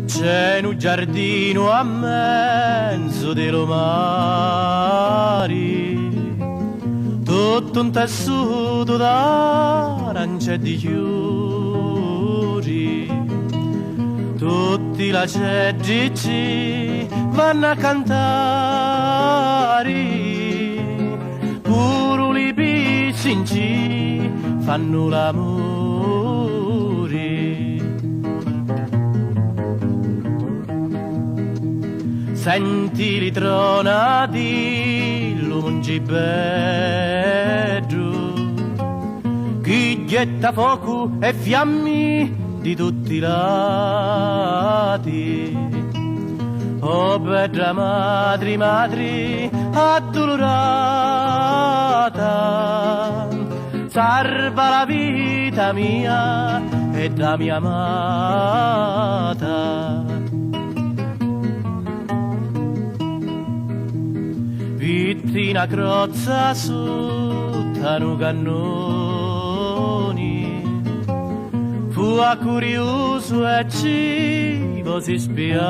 C'è un giardino a mezzo dello mare, tutto un tessuto d'arancia e di fiori, tutti la ceggici vanno a cantare, pure i piscinci fanno l'amore. Senti li tronati, lo mungibello, chi getta fuoco e fiammi di tutti i lati. Oh bella madre, madre addolorata, salva la vita mia e la mia amata. Vittina crozza sottano cannoni, fu a curioso e cibo si spiari.